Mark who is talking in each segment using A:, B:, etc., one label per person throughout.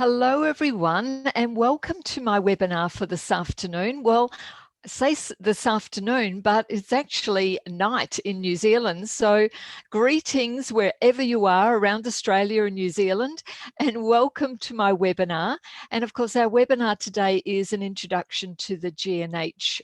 A: Hello, everyone, and welcome to my webinar for this afternoon. Well, I say this afternoon, but it's actually night in New Zealand. So greetings wherever you are around Australia and New Zealand, and welcome to my webinar. And of course, our webinar today is an introduction to the G&H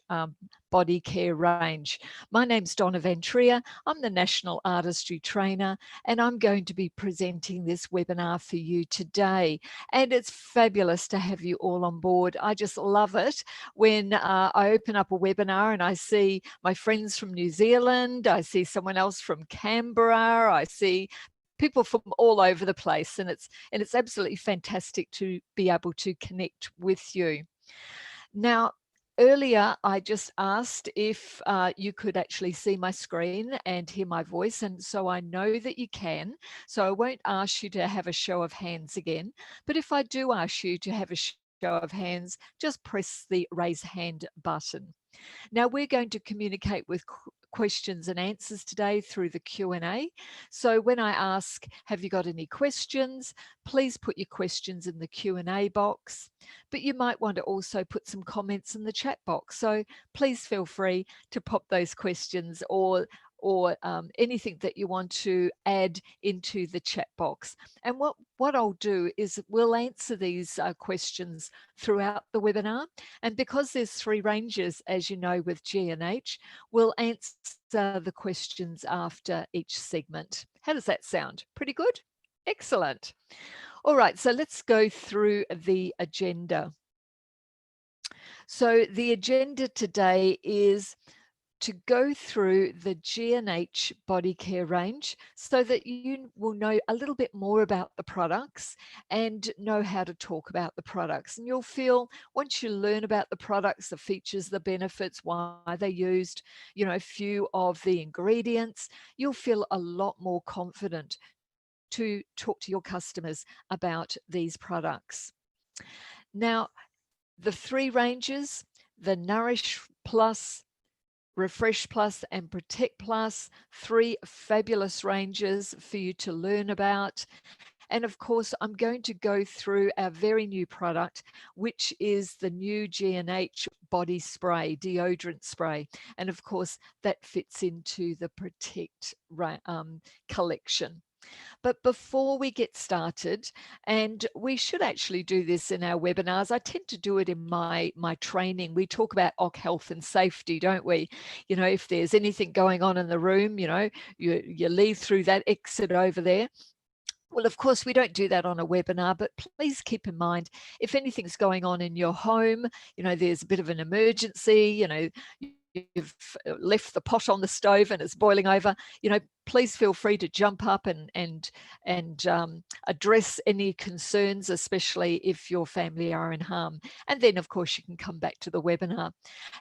A: Body Care range. My name's Donna Ventria. I'm the National Artistry Trainer, and I'm going to be presenting this webinar for you today. And it's fabulous to have you all on board. I just love it when I open up a webinar and I see my friends from New Zealand, I see someone else from Canberra, I see people from all over the place, and it's absolutely fantastic to be able to connect with you. Now, earlier, I just asked if you could actually see my screen and hear my voice, and so I know that you can. So I won't ask you to have a show of hands again, but if I do ask you to have a show of hands, just press the raise hand button. Now we're going to communicate with questions and answers today through the Q&A. So when I ask, have you got any questions, please put your questions in the Q&A box, but you might want to also put some comments in the chat box. So please feel free to pop those questions or anything that you want to add into the chat box. And what I'll do is we'll answer these questions throughout the webinar. And because there's 3 ranges, as you know, with G&H, we'll answer the questions after each segment. How does that sound? Pretty good? Excellent. All right, so let's go through the agenda. So the agenda today is to go through the G&H Body Care range so that you will know a little bit more about the products and know how to talk about the products. And you'll feel, once you learn about the products, the features, the benefits, why they're used, you know, a few of the ingredients, you'll feel a lot more confident to talk to your customers about these products. Now, the 3 ranges, the Nourish Plus, Refresh Plus and Protect Plus, 3 fabulous ranges for you to learn about. And of course, I'm going to go through our very new product, which is the new G&H Body Spray, Deodorant Spray. And of course, that fits into the Protect collection. But before we get started, and we should actually do this in our webinars, I tend to do it in my training. We talk about OC health and safety, don't we? You know, if there's anything going on in the room, you know, you leave through that exit over there. Well, of course, we don't do that on a webinar, but please keep in mind, if anything's going on in your home, you know, there's a bit of an emergency, you know, you've left the pot on the stove and it's boiling over, you know, please feel free to jump up and address any concerns, especially if your family are in harm. And then, of course, you can come back to the webinar.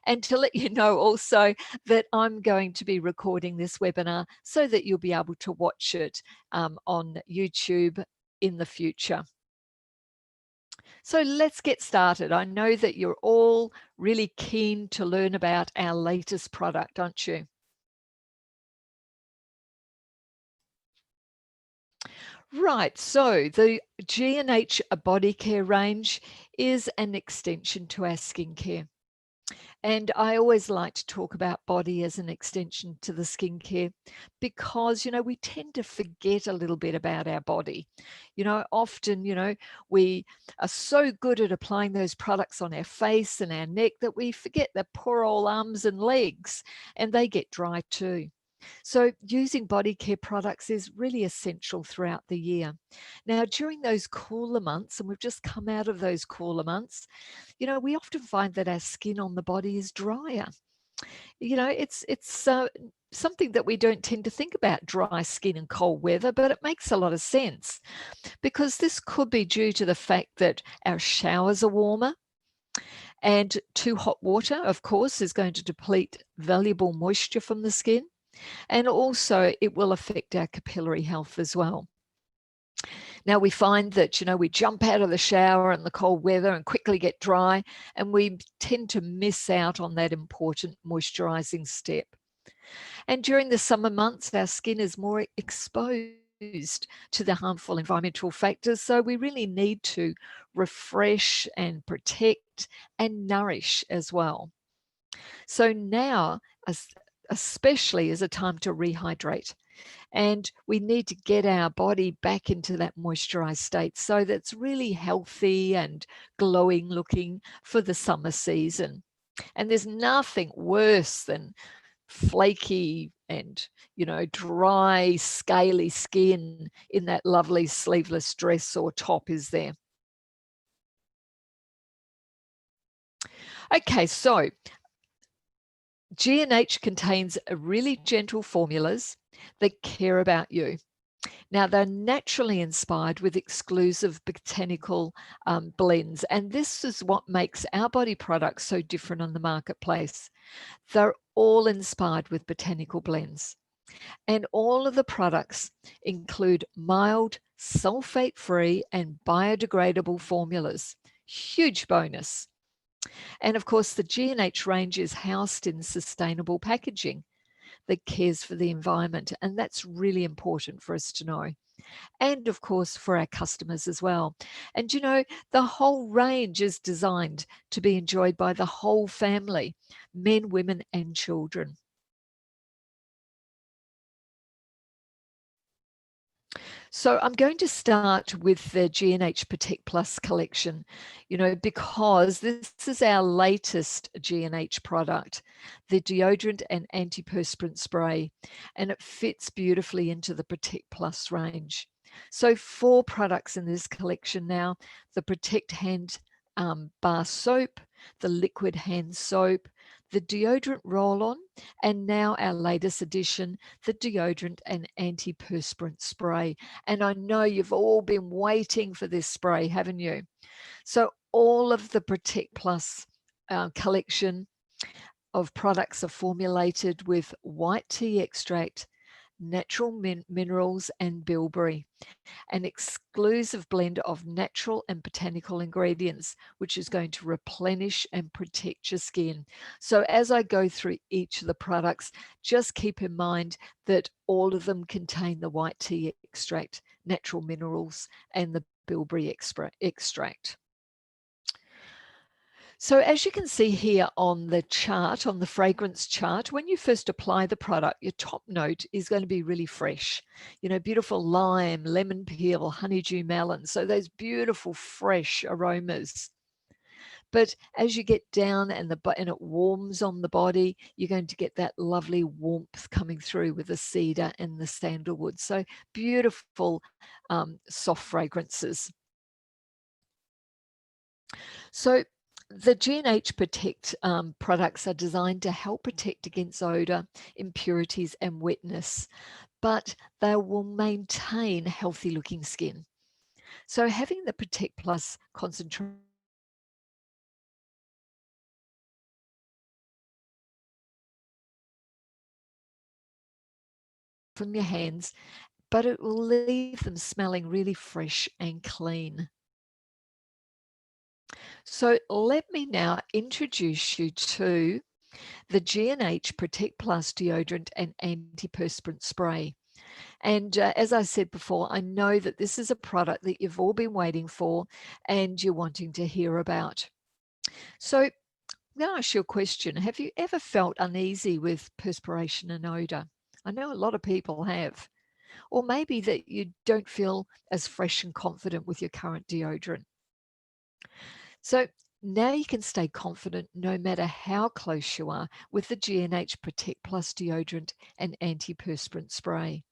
A: And to let you know also that I'm going to be recording this webinar so that you'll be able to watch it on YouTube in the future. So let's get started. I know that you're all really keen to learn about our latest product, aren't you? Right, so the G&H Body Care range is an extension to our skincare. And I always like to talk about body as an extension to the skincare because, you know, we tend to forget a little bit about our body. You know, often, you know, we are so good at applying those products on our face and our neck that we forget the poor old arms and legs, and they get dry too. So using body care products is really essential throughout the year. Now, during those cooler months, and we've just come out of those cooler months, you know, we often find that our skin on the body is drier. You know, it's something that we don't tend to think about, dry skin in cold weather, but it makes a lot of sense because this could be due to the fact that our showers are warmer. And too hot water, of course, is going to deplete valuable moisture from the skin. And also it will affect our capillary health as well. Now we find that, you know, we jump out of the shower in the cold weather and quickly get dry, and we tend to miss out on that important moisturizing step. And during the summer months, our skin is more exposed exposed to the harmful environmental factors. So we really need to refresh and protect and nourish as well. So now, especially, is a time to rehydrate. And we need to get our body back into that moisturized state so that's really healthy and glowing looking for the summer season. And there's nothing worse than flaky and, dry, scaly skin in that lovely sleeveless dress or top, is there? Okay, so G&H contains really gentle formulas that care about you. Now, they're naturally inspired with exclusive botanical blends, and this is what makes our body products so different on the marketplace. They're all inspired with botanical blends, and all of the products include mild, sulfate-free, and biodegradable formulas. Huge bonus. And of course, the G&H range is housed in sustainable packaging that cares for the environment, and that's really important for us to know. And of course, for our customers as well. And the whole range is designed to be enjoyed by the whole family, men, women, and children. So I'm going to start with the G&H Protect Plus collection, because this is our latest G&H product, the deodorant and antiperspirant spray, and it fits beautifully into the Protect Plus range. So 4 products in this collection now: the Protect Hand Bar Soap, the Liquid Hand Soap, the Deodorant Roll-On, and now our latest addition, the Deodorant and Antiperspirant Spray. And I know you've all been waiting for this spray, haven't you? So all of the Protect Plus collection of products are formulated with white tea extract, natural minerals, and bilberry, an exclusive blend of natural and botanical ingredients, which is going to replenish and protect your skin. So as I go through each of the products, just keep in mind that all of them contain the white tea extract, natural minerals, and the bilberry extract. So as you can see here on the chart, on the fragrance chart, when you first apply the product, your top note is going to be really fresh. Beautiful lime, lemon peel, honeydew melon. So those beautiful fresh aromas. But as you get down and it warms on the body, you're going to get that lovely warmth coming through with the cedar and the sandalwood. So beautiful, soft fragrances. So the G&H Protect products are designed to help protect against odor, impurities, and wetness, but they will maintain healthy looking skin. So having the Protect Plus concentrate from your hands, but it will leave them smelling really fresh and clean. So let me now introduce you to the G&H Protect Plus deodorant and antiperspirant spray. And as I said before, I know that this is a product that you've all been waiting for and you're wanting to hear about. So I'm going to ask you a question. Have you ever felt uneasy with perspiration and odor? I know a lot of people have. Or maybe that you don't feel as fresh and confident with your current deodorant. So now you can stay confident no matter how close you are with the G&H Protect Plus deodorant and antiperspirant spray.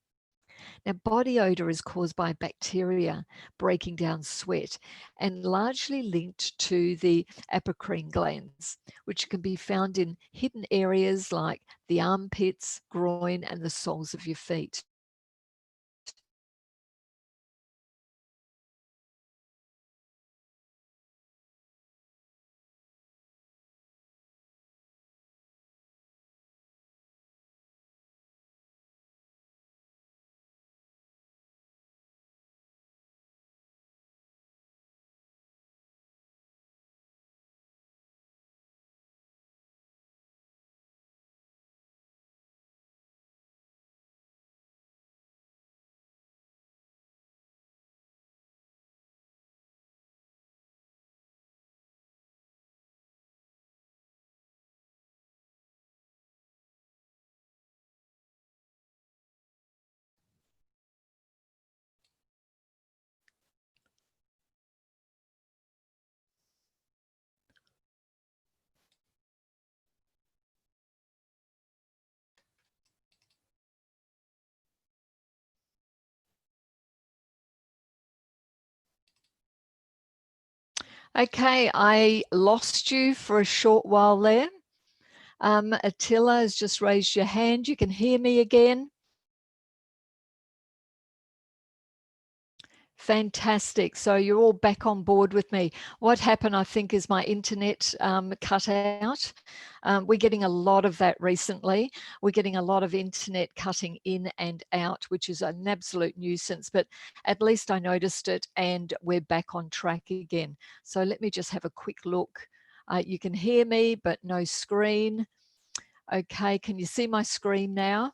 A: Now, body odor is caused by bacteria breaking down sweat and largely linked to the apocrine glands, which can be found in hidden areas like the armpits, groin, and the soles of your feet. Okay, I lost you for a short while there. Attila has just raised your hand. You can hear me again. Fantastic. So you're all back on board with me. What happened, I think, is my internet cut out. We're getting a lot of that recently. We're getting a lot of internet cutting in and out, which is an absolute nuisance, but at least I noticed it and we're back on track again. So let me just have a quick look. You can hear me, but no screen. Okay, can you see my screen now?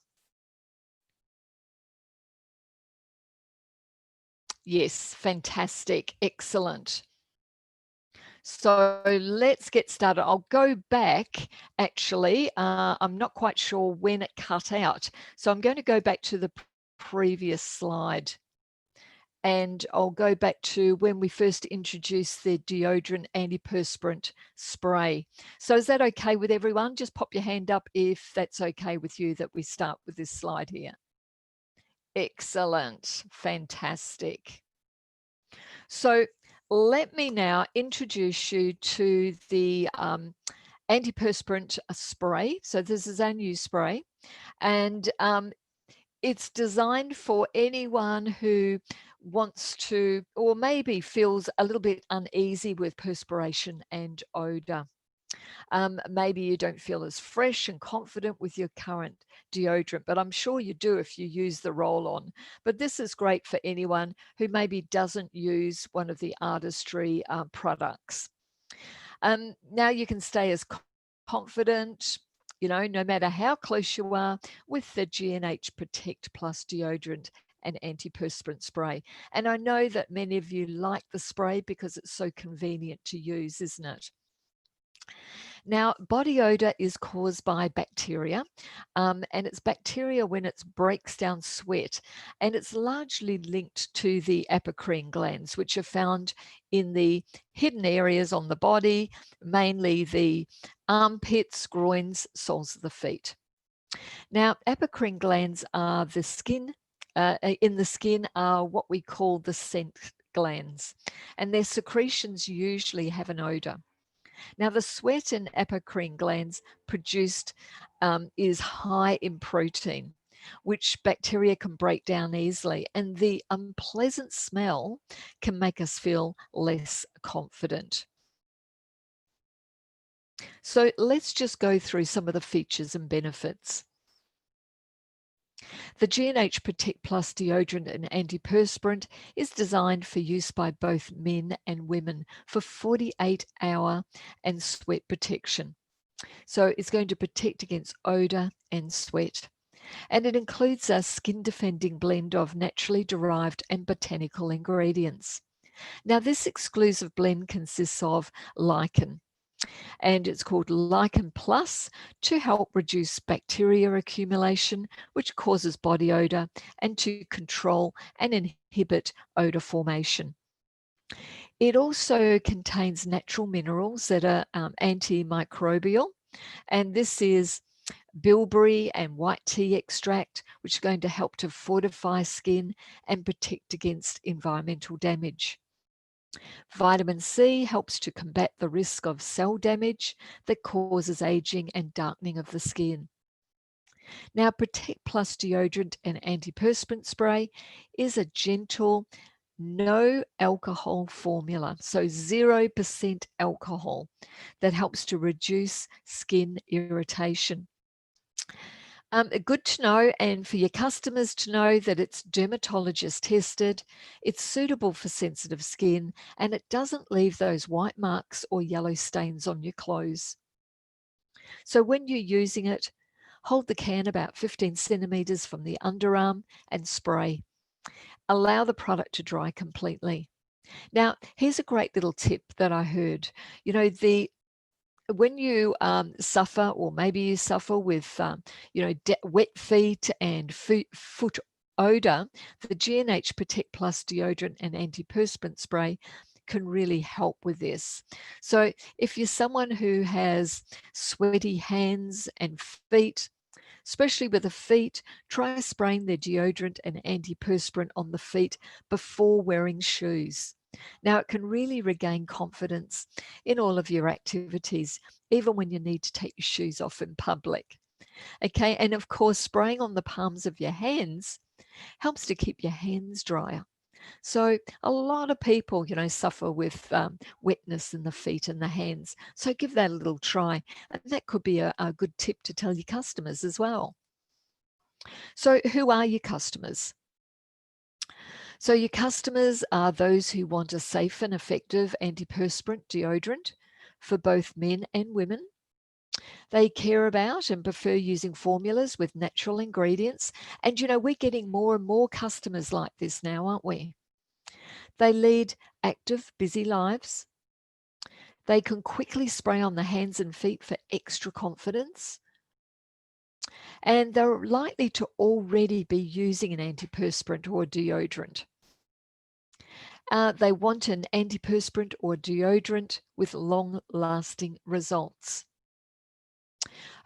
A: Yes, fantastic, excellent. So let's get started. I'll go back, actually. I'm not quite sure when it cut out. So I'm going to go back to the previous slide. And I'll go back to when we first introduced the deodorant antiperspirant spray. So is that okay with everyone? Just pop your hand up if that's okay with you that we start with this slide here. Excellent, fantastic. So let me now introduce you to the antiperspirant spray. So this is our new spray, and it's designed for anyone who wants to, or maybe feels a little bit uneasy with perspiration and odor. Maybe you don't feel as fresh and confident with your current deodorant, but I'm sure you do if you use the roll-on. But this is great for anyone who maybe doesn't use one of the artistry products. Now you can stay as confident, no matter how close you are with the G&H Protect Plus deodorant and antiperspirant spray. And I know that many of you like the spray because it's so convenient to use, isn't it? Now, body odor is caused by bacteria, and it's bacteria when it breaks down sweat, and it's largely linked to the apocrine glands, which are found in the hidden areas on the body, mainly the armpits, groins, soles of the feet. Now, apocrine glands are the skin, in the skin are what we call the scent glands, and their secretions usually have an odor. Now, the sweat in apocrine glands produced is high in protein, which bacteria can break down easily. And the unpleasant smell can make us feel less confident. So let's just go through some of the features and benefits. The G&H Protect Plus deodorant and antiperspirant is designed for use by both men and women for 48-hour and sweat protection. So it's going to protect against odor and sweat. And it includes a skin-defending blend of naturally derived and botanical ingredients. Now, this exclusive blend consists of lichen, and it's called Lichen Plus to help reduce bacteria accumulation, which causes body odor, and to control and inhibit odor formation. It also contains natural minerals that are antimicrobial, and this is bilberry and white tea extract, which are going to help to fortify skin and protect against environmental damage. Vitamin C helps to combat the risk of cell damage that causes aging and darkening of the skin. Now, Protect Plus deodorant and antiperspirant spray is a gentle, no alcohol formula, so 0% alcohol, that helps to reduce skin irritation. Good to know, and for your customers to know that it's dermatologist tested, it's suitable for sensitive skin, and it doesn't leave those white marks or yellow stains on your clothes. So when you're using it, hold the can about 15 centimeters from the underarm and spray. Allow the product to dry completely. Now, here's a great little tip that I heard. When you suffer, or maybe you suffer with, wet feet and foot odor, the G&H Protect Plus deodorant and antiperspirant spray can really help with this. So if you're someone who has sweaty hands and feet, especially with the feet, try spraying the deodorant and antiperspirant on the feet before wearing shoes. Now, it can really regain confidence in all of your activities, even when you need to take your shoes off in public. Okay, and of course, spraying on the palms of your hands helps to keep your hands drier. So a lot of people, suffer with wetness in the feet and the hands. So give that a little try. And that could be a good tip to tell your customers as well. So who are your customers? So your customers are those who want a safe and effective antiperspirant deodorant for both men and women. They care about and prefer using formulas with natural ingredients. And, we're getting more and more customers like this now, aren't we? They lead active, busy lives. They can quickly spray on the hands and feet for extra confidence. And they're likely to already be using an antiperspirant or deodorant. They want an antiperspirant or deodorant with long-lasting results.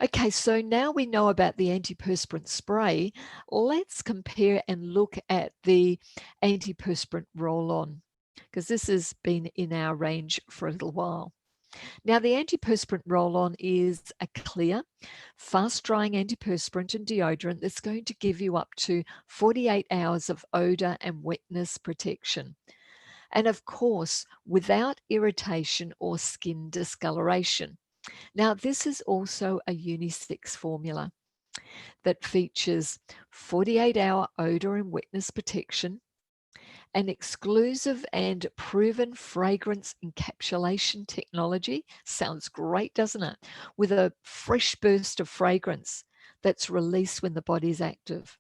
A: Okay, so now we know about the antiperspirant spray. Let's compare and look at the antiperspirant roll-on, because this has been in our range for a little while. Now, the antiperspirant roll-on is a clear, fast-drying antiperspirant and deodorant that's going to give you up to 48 hours of odor and wetness protection. And of course, without irritation or skin discoloration. Now, this is also a unisex formula that features 48-hour odor and wetness protection, an exclusive and proven fragrance encapsulation technology. Sounds great, doesn't it? With a fresh burst of fragrance that's released when the body's active.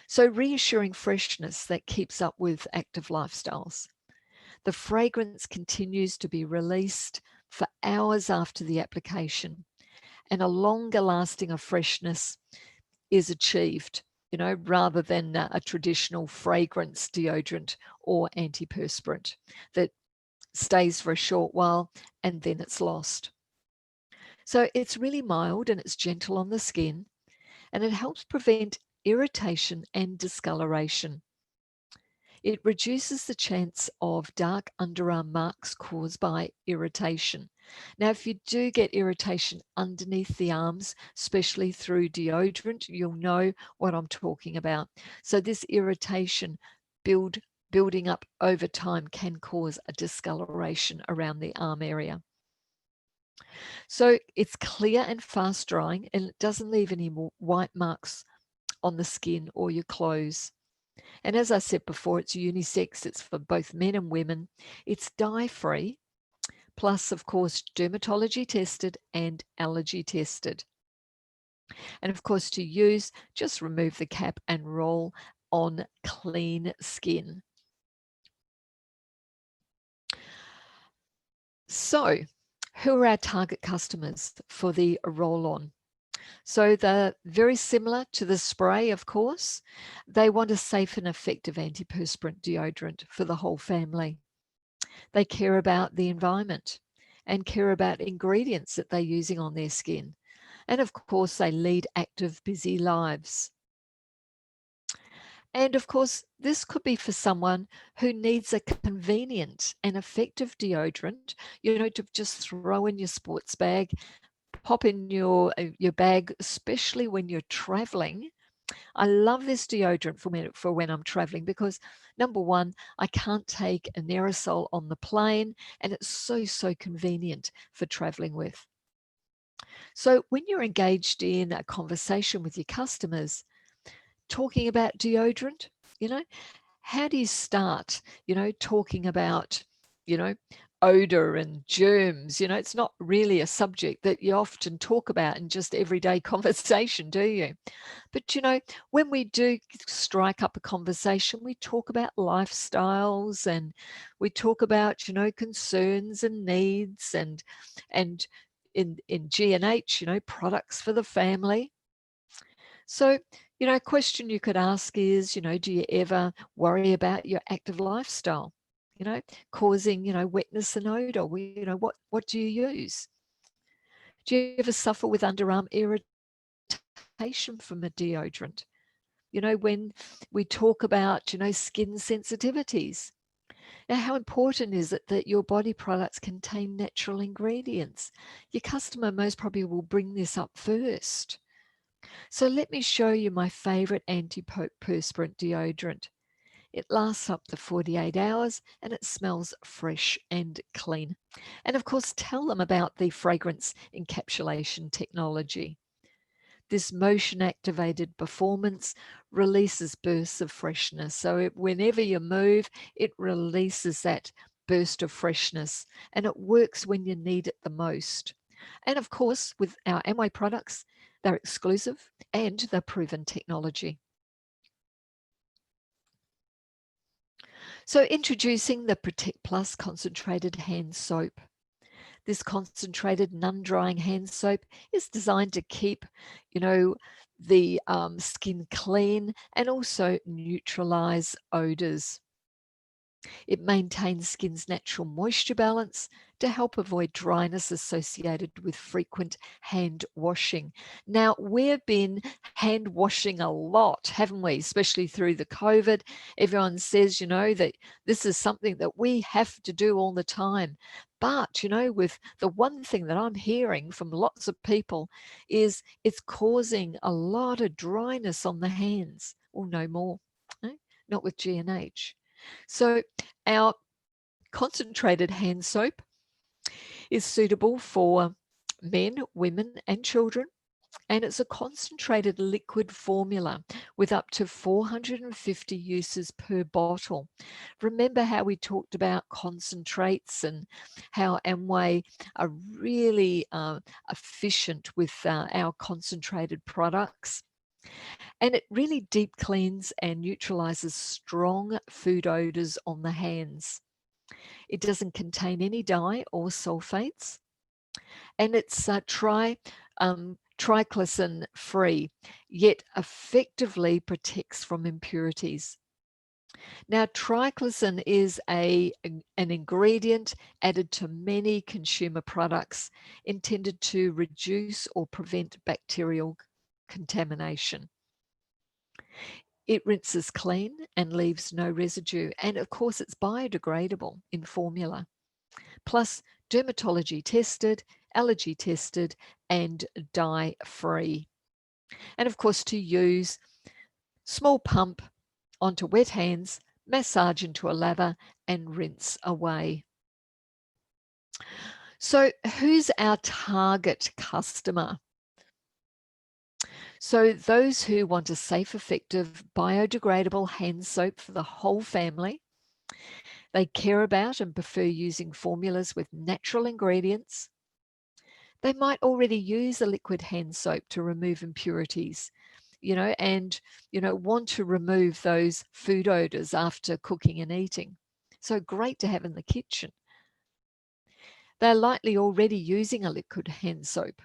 A: So reassuring freshness that keeps up with active lifestyles. The fragrance continues to be released for hours after the application, and a longer lasting of freshness is achieved, rather than a traditional fragrance deodorant or antiperspirant that stays for a short while and then it's lost. So it's really mild and it's gentle on the skin, and it helps prevent irritation and discoloration. It reduces the chance of dark underarm marks caused by irritation. Now, if you do get irritation underneath the arms, especially through deodorant, you'll know what I'm talking about. So this irritation building up over time can cause a discoloration around the arm area. So it's clear and fast drying, and it doesn't leave any more white marks on the skin or your clothes. And as I said before, it's unisex. It's for both men and women. It's dye-free, plus, of course, dermatology tested and allergy tested. And of course, to use, just remove the cap and roll on clean skin. So, who are our target customers for the roll-on? So they're very similar to the spray, of course. They want a safe and effective antiperspirant deodorant for the whole family. They care about the environment and care about ingredients that they're using on their skin. And of course, they lead active, busy lives. And of course, this could be for someone who needs a convenient and effective deodorant, to just throw in your sports bag, pop in your bag, especially when you're traveling. I love this deodorant for when I'm traveling, because number one, I can't take an aerosol on the plane, and it's so convenient for traveling with. So when you're engaged in a conversation with your customers, talking about deodorant, how do you start, talking about, odor and germs? It's not really a subject that you often talk about in just everyday conversation, do you? But, when we do strike up a conversation, we talk about lifestyles, and we talk about, concerns and needs, and in G&H, products for the family. So, a question you could ask is, do you ever worry about your active lifestyle, causing, wetness and odor? What do you use? Do you ever suffer with underarm irritation from a deodorant? When we talk about, skin sensitivities, Now, how important is it that your body products contain natural ingredients? Your customer most probably will bring this up first. So let me show you my favorite antiperspirant deodorant. It lasts up to 48 hours and it smells fresh and clean. And of course, tell them about the fragrance encapsulation technology. This motion activated performance releases bursts of freshness. So whenever you move, it releases that burst of freshness and it works when you need it the most. And of course, with our Amway products, they're exclusive and they're proven technology. So introducing the Protect Plus concentrated hand soap. This concentrated non-drying hand soap is designed to keep, the skin clean and also neutralize odors. It maintains skin's natural moisture balance to help avoid dryness associated with frequent hand washing. Now, we've been hand washing a lot, haven't we? Especially through the COVID. Everyone says, that this is something that we have to do all the time. But, with the one thing that I'm hearing from lots of people is it's causing a lot of dryness on the hands. Well, no more, not with G&H. So our concentrated hand soap is suitable for men, women, and children. And it's a concentrated liquid formula with up to 450 uses per bottle. Remember how we talked about concentrates and how Amway are really efficient with our concentrated products? And it really deep cleans and neutralizes strong food odors on the hands. It doesn't contain any dye or sulfates, and it's triclosan free, yet effectively protects from impurities. Now, triclosan is an ingredient added to many consumer products intended to reduce or prevent bacterial contamination. It rinses clean and leaves no residue. And of course, it's biodegradable in formula. Plus, dermatology tested, allergy tested, and dye free. And of course, to use, small pump onto wet hands, massage into a lather, and rinse away. So, who's our target customer? So those who want a safe, effective, biodegradable hand soap for the whole family, they care about and prefer using formulas with natural ingredients. They might already use a liquid hand soap to remove impurities, and, want to remove those food odors after cooking and eating. So great to have in the kitchen. They're likely already using a liquid hand soap.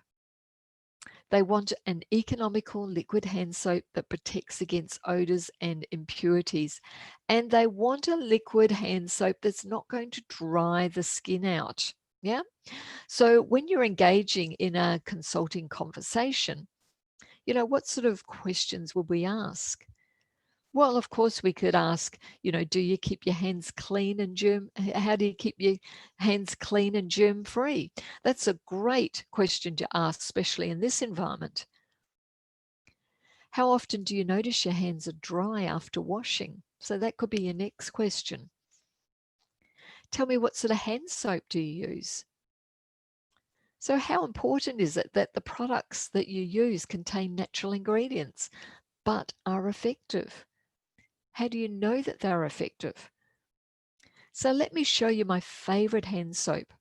A: They want an economical liquid hand soap that protects against odors and impurities. And they want a liquid hand soap that's not going to dry the skin out. Yeah. So when you're engaging in a consulting conversation, what sort of questions will we ask? Well, of course, we could ask, do you keep your hands clean and how do you keep your hands clean and germ free? That's a great question to ask, especially in this environment. How often do you notice your hands are dry after washing? So that could be your next question. Tell me, what sort of hand soap do you use? So how important is it that the products that you use contain natural ingredients but are effective? How do you know that they're effective? So let me show you my favorite hand soap.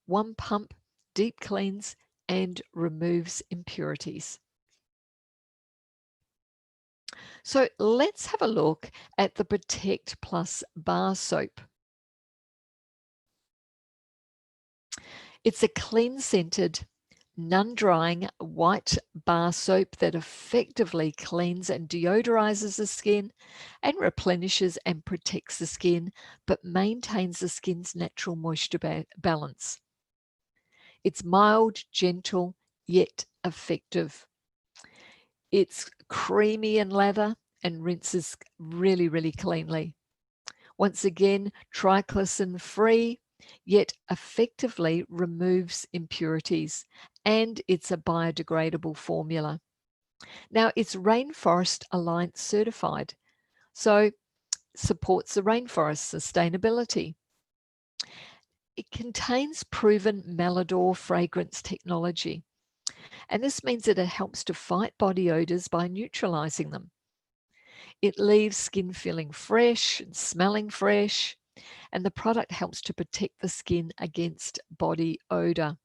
A: One pump, deep cleans, and removes impurities. So let's have a look at the Protect Plus bar soap. It's a clean-scented, non-drying white bar soap that effectively cleans and deodorizes the skin and replenishes and protects the skin, but maintains the skin's natural moisture balance. It's mild, gentle, yet effective. It's creamy in lather and rinses really, really cleanly. Once again, triclosan-free, yet effectively removes impurities, and it's a biodegradable formula. Now, it's Rainforest Alliance certified, so supports the rainforest sustainability. It contains proven Malodor fragrance technology, and this means that it helps to fight body odors by neutralizing them. It leaves skin feeling fresh and smelling fresh, and the product helps to protect the skin against body odor.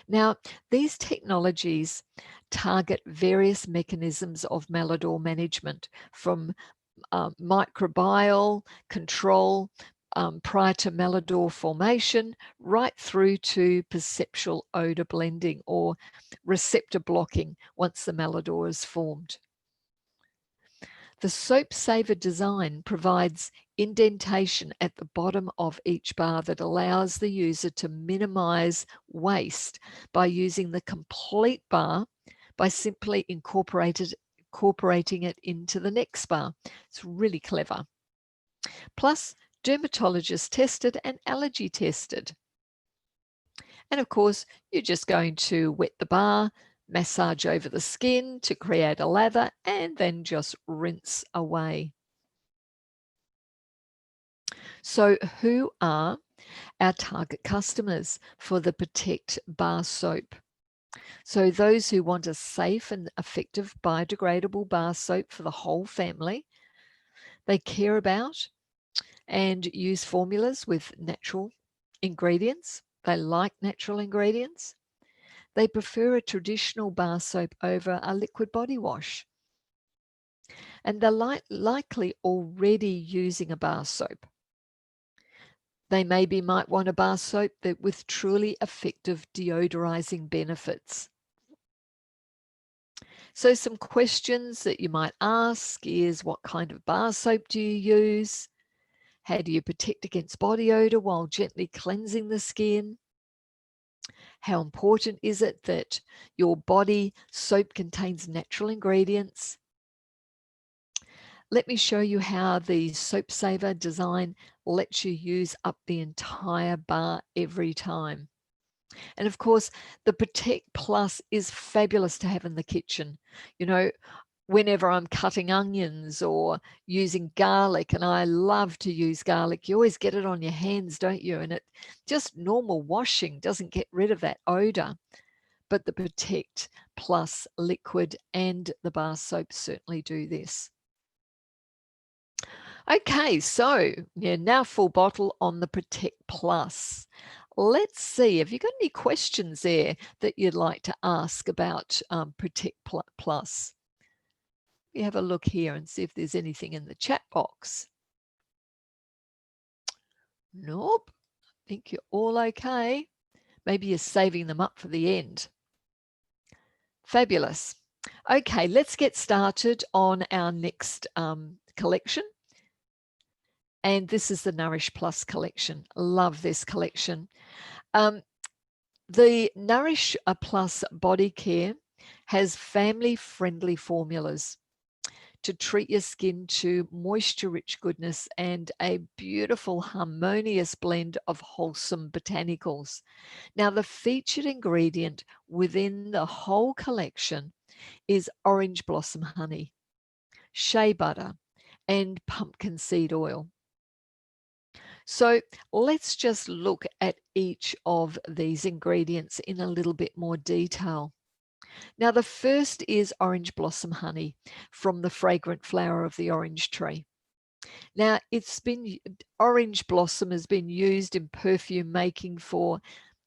A: Now, these technologies target various mechanisms of malodor management, from microbial control prior to malodor formation, right through to perceptual odor blending or receptor blocking once the malodor is formed. The soap saver design provides indentation at the bottom of each bar that allows the user to minimize waste by using the complete bar by simply incorporating it into the next bar. It's really clever. Plus, dermatologist tested and allergy tested. And of course, you're just going to wet the bar, massage over the skin to create a lather, and then just rinse away. So who are our target customers for the Protect bar soap? So those who want a safe and effective biodegradable bar soap for the whole family, they care about and use formulas with natural ingredients. They like natural ingredients. They prefer a traditional bar soap over a liquid body wash. And they're likely already using a bar soap. They might want a bar soap with truly effective deodorizing benefits. So some questions that you might ask is, what kind of bar soap do you use? How do you protect against body odor while gently cleansing the skin? How important is it that your body soap contains natural ingredients? Let me show you how the soap saver design lets you use up the entire bar every time. And of course, the Protect Plus is fabulous to have in the kitchen. You know, whenever I'm cutting onions or using garlic, and I love to use garlic, you always get it on your hands, don't you? And it just normal washing doesn't get rid of that odor. But the Protect Plus liquid and the bar soap certainly do this. Okay, so yeah, now full bottle on the Protect Plus. Let's see, have you got any questions there that you'd like to ask about Protect Plus? We have a look here and see if there's anything in the chat box. Nope, I think you're all okay. Maybe you're saving them up for the end. Fabulous. Okay, let's get started on our next collection. And this is the Nourish Plus collection. Love this collection. The Nourish Plus Body Care has family-friendly formulas to treat your skin to moisture-rich goodness and a beautiful, harmonious blend of wholesome botanicals. Now, the featured ingredient within the whole collection is orange blossom honey, shea butter, and pumpkin seed oil. So let's just look at each of these ingredients in a little bit more detail. Now, the first is orange blossom honey from the fragrant flower of the orange tree. Now, orange blossom has been used in perfume making for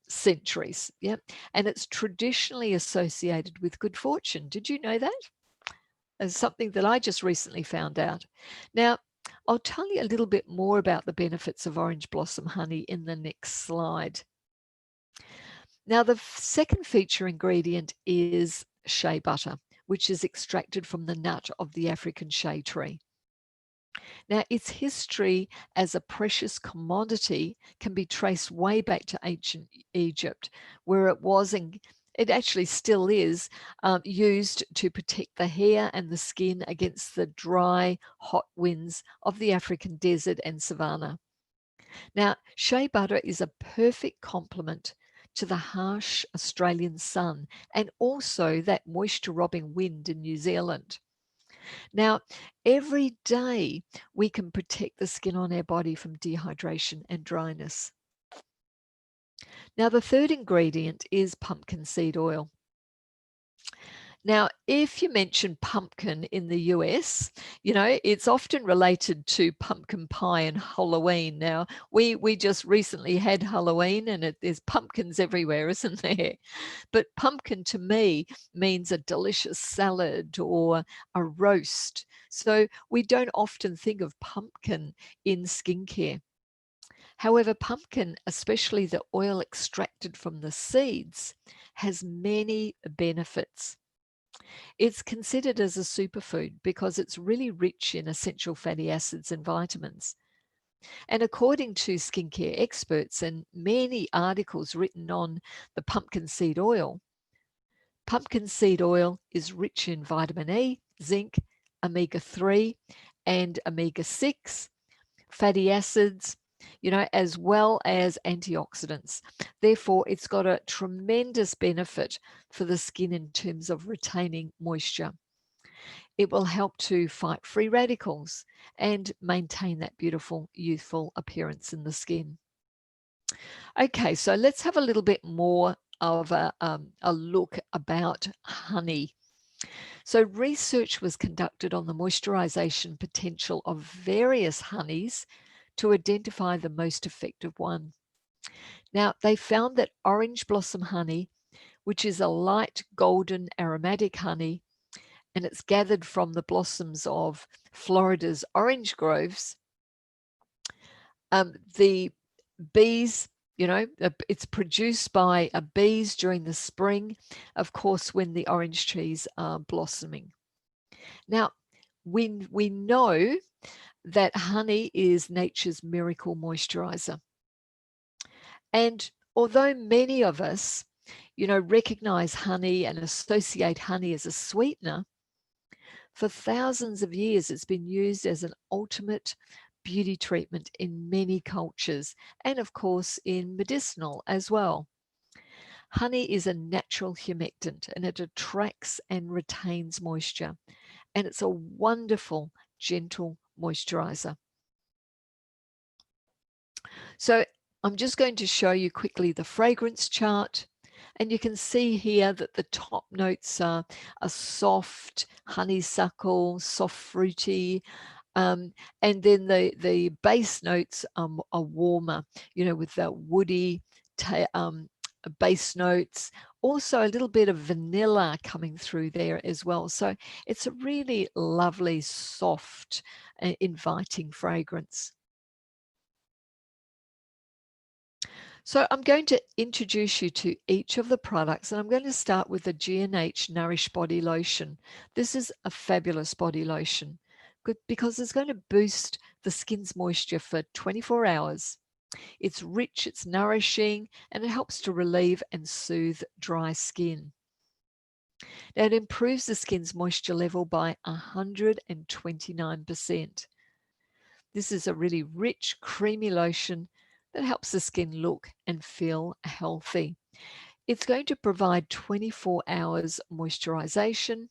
A: centuries, yeah, and it's traditionally associated with good fortune. Did you know that? It's something that I just recently found out. Now, I'll tell you a little bit more about the benefits of orange blossom honey in the next slide. Now, the second feature ingredient is shea butter, which is extracted from the nut of the African shea tree. Now, its history as a precious commodity can be traced way back to ancient Egypt, where it was it actually still is used to protect the hair and the skin against the dry, hot winds of the African desert and savanna. Now, shea butter is a perfect complement to the harsh Australian sun and also that moisture-robbing wind in New Zealand. Now, every day we can protect the skin on our body from dehydration and dryness. Now, the third ingredient is pumpkin seed oil. Now, if you mention pumpkin in the US, it's often related to pumpkin pie and Halloween. Now, we just recently had Halloween and there's pumpkins everywhere, isn't there? But pumpkin to me means a delicious salad or a roast. So we don't often think of pumpkin in skincare. However, pumpkin, especially the oil extracted from the seeds, has many benefits. It's considered as a superfood because it's really rich in essential fatty acids and vitamins. And according to skincare experts and many articles written on the pumpkin seed oil is rich in vitamin E, zinc, omega-3 and omega-6, fatty acids, as well as antioxidants. Therefore, it's got a tremendous benefit for the skin in terms of retaining moisture. It will help to fight free radicals and maintain that beautiful, youthful appearance in the skin. Okay, so let's have a little bit more of a look about honey. So research was conducted on the moisturization potential of various honeys to identify the most effective one. Now, they found that orange blossom honey, which is a light golden aromatic honey, and it's gathered from the blossoms of Florida's orange groves, the bees, it's produced by bees during the spring, of course, when the orange trees are blossoming. Now, we know that honey is nature's miracle moisturizer. And although many of us, recognize honey and associate honey as a sweetener, for thousands of years it's been used as an ultimate beauty treatment in many cultures and of course in medicinal as well. Honey is a natural humectant and it attracts and retains moisture, and it's a wonderful, gentle moisturizer. So I'm just going to show you quickly the fragrance chart. And you can see here that the top notes are a soft honeysuckle, soft fruity, and then the base notes are warmer, with the woody base notes. Also a little bit of vanilla coming through there as well. So it's a really lovely, soft, inviting fragrance. So I'm going to introduce you to each of the products, and I'm going to start with the G&H Nourish Body Lotion. This is a fabulous body lotion because it's going to boost the skin's moisture for 24 hours. It's rich, it's nourishing, and it helps to relieve and soothe dry skin. Now, it improves the skin's moisture level by 129%. This is a really rich, creamy lotion that helps the skin look and feel healthy. It's going to provide 24 hours moisturization,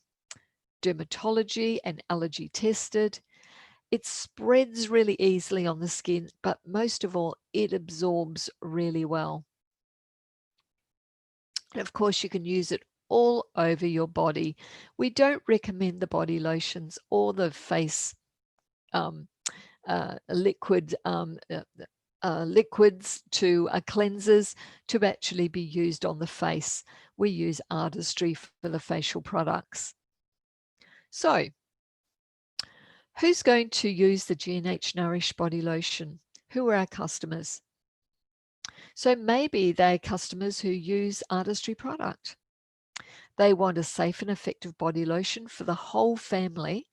A: dermatology and allergy tested. It spreads really easily on the skin, but most of all, it absorbs really well. And of course, you can use it all over your body. We don't recommend the body lotions or the face liquids to cleansers to actually be used on the face. We use Artistry for the facial products. So who's going to use the G&H Nourish Body Lotion? Who are our customers? So maybe they're customers who use Artistry product. They want a safe and effective body lotion for the whole family.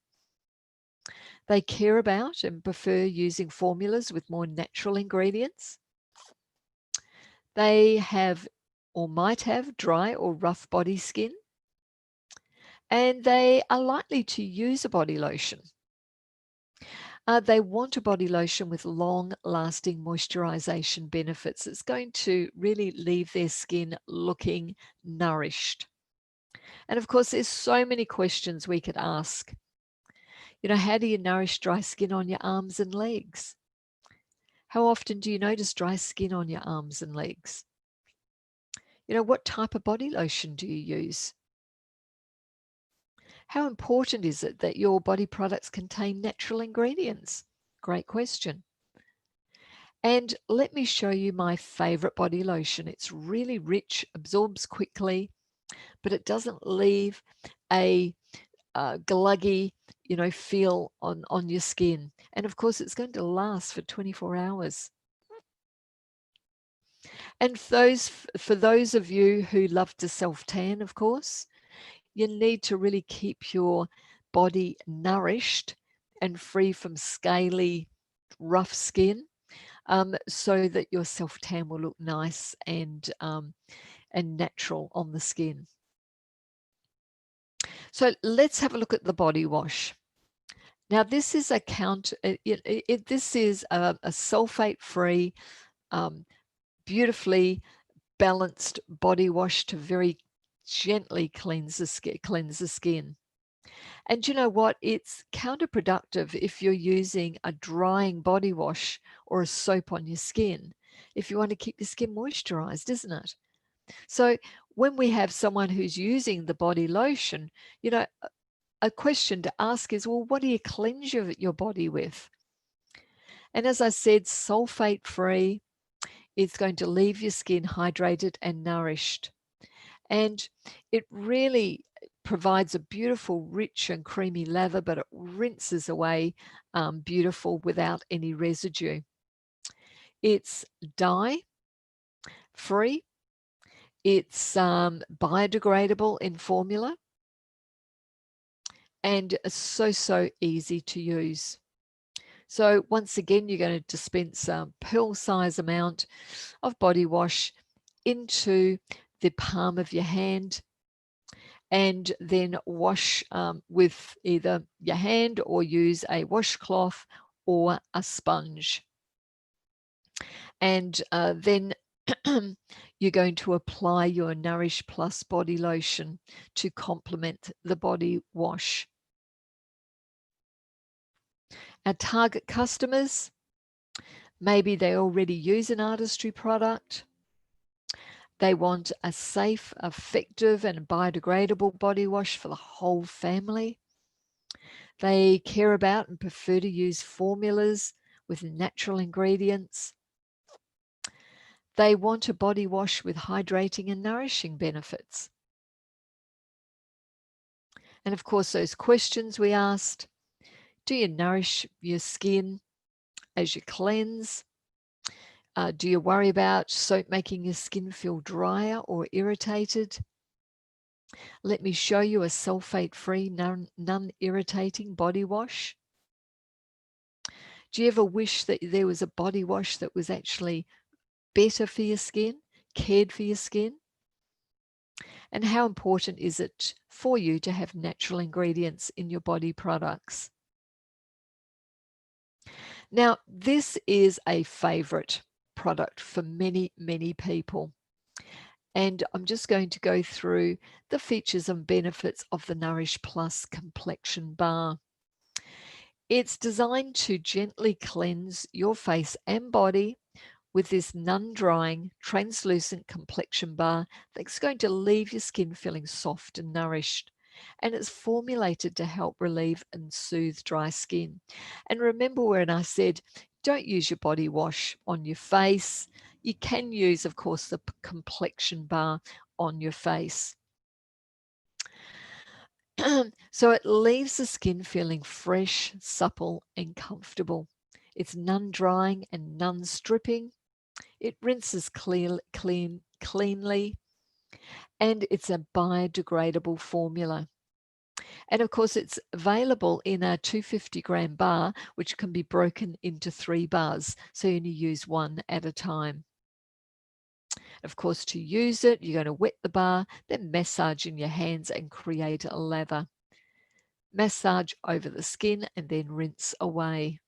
A: They care about and prefer using formulas with more natural ingredients. They have or might have dry or rough body skin, and they are likely to use a body lotion. They want a body lotion with long-lasting moisturization benefits. It's going to really leave their skin looking nourished. And of course, there's so many questions we could ask. You know, how do you nourish dry skin on your arms and legs? How often do you notice dry skin on your arms and legs? You know, what type of body lotion do you use? How important is it that your body products contain natural ingredients? Great question. And let me show you my favorite body lotion. It's really rich, absorbs quickly, but it doesn't leave a gluggy, you know, feel on your skin. And of course, it's going to last for 24 hours. And for those of you who love to self-tan, of course, you need to really keep your body nourished and free from scaly, rough skin, so that your self-tan will look nice and natural on the skin. So let's have a look at the body wash. Now, this is a this is a sulfate-free, beautifully balanced body wash to very gently cleanse the skin. And you know what? It's counterproductive if you're using a drying body wash or a soap on your skin if you want to keep your skin moisturized, isn't it? So when we have someone who's using the body lotion, you know, a question to ask is, well, what do you cleanse your body with? And as I said, sulfate free, it's going to leave your skin hydrated and nourished. And it really provides a beautiful, rich and creamy lather, but it rinses away beautiful without any residue. It's dye free. It's biodegradable in formula, and so easy to use. So once again, you're going to dispense a pill-size amount of body wash into the palm of your hand, and then wash with either your hand or use a washcloth or a sponge. And then you're going to apply your Nourish Plus body lotion to complement the body wash. Our target customers, maybe they already use an artistry product. They want a safe, effective, and biodegradable body wash for the whole family. They care about and prefer to use formulas with natural ingredients. They want a body wash with hydrating and nourishing benefits. And of course, those questions we asked: do you nourish your skin as you cleanse? Do you worry about soap making your skin feel drier or irritated? Let me show you a sulfate-free, non-irritating body wash. Do you ever wish that there was a body wash that was actually better for your skin, cared for your skin? And how important is it for you to have natural ingredients in your body products? Now, this is a favorite product for many people. And I'm just going to go through the features and benefits of the Nourish Plus Complexion Bar. It's designed to gently cleanse your face and body with this non-drying, translucent complexion bar that's going to leave your skin feeling soft and nourished. And it's formulated to help relieve and soothe dry skin. And remember when I said, don't use your body wash on your face. You can use, of course, the complexion bar on your face. So it leaves the skin feeling fresh, supple, and comfortable. It's non-drying and non-stripping. It rinses cleanly, and it's a biodegradable formula. And of course, it's available in a 250-gram bar, which can be broken into 3 bars, so you only use one at a time. Of course, to use it, you're going to wet the bar, then massage in your hands and create a lather. Massage over the skin and then rinse away.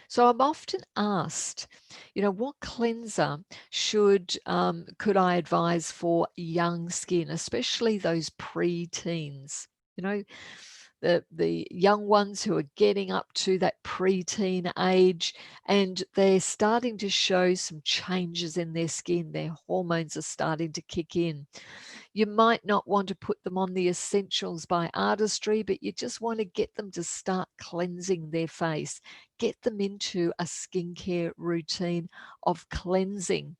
A: So I'm often asked, what cleanser could I advise for young skin, especially those pre-teens? The young ones who are getting up to that preteen age, and they're starting to show some changes in their skin. Their hormones are starting to kick in. You might not want to put them on the Essentials by Artistry, but you just want to get them to start cleansing their face. Get them into a skincare routine of cleansing.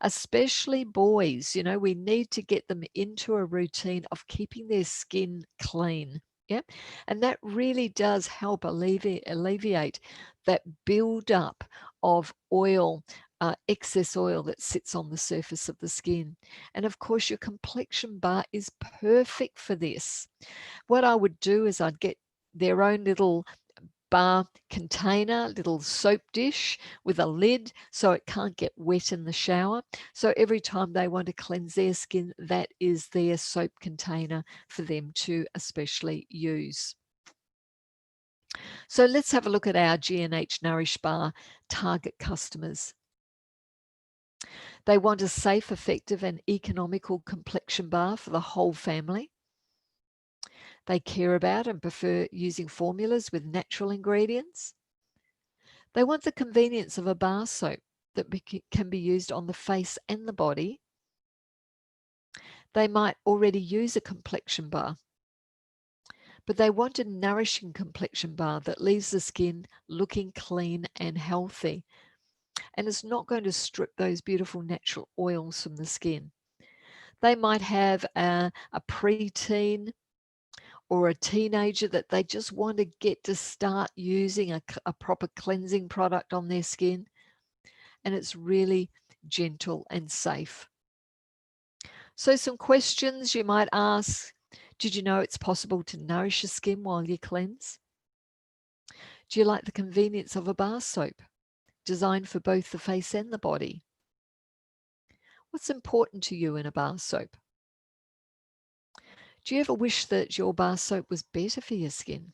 A: Especially boys, we need to get them into a routine of keeping their skin clean. Yeah. And that really does help alleviate that buildup of oil, excess oil that sits on the surface of the skin. And of course, your complexion bar is perfect for this. What I would do is I'd get their own little bar container, little soap dish with a lid so it can't get wet in the shower. So every time they want to cleanse their skin, that is their soap container for them to especially use. So let's have a look at our G&H Nourish Bar target customers. They want a safe, effective, and economical complexion bar for the whole family. They care about and prefer using formulas with natural ingredients. They want the convenience of a bar soap that can be used on the face and the body. They might already use a complexion bar, but they want a nourishing complexion bar that leaves the skin looking clean and healthy. And it's not going to strip those beautiful natural oils from the skin. They might have a preteen or a teenager that they just want to get to start using a proper cleansing product on their skin. And it's really gentle and safe. So some questions you might ask. Did you know it's possible to nourish your skin while you cleanse? Do you like the convenience of a bar soap designed for both the face and the body? What's important to you in a bar soap? Do you ever wish that your bar soap was better for your skin?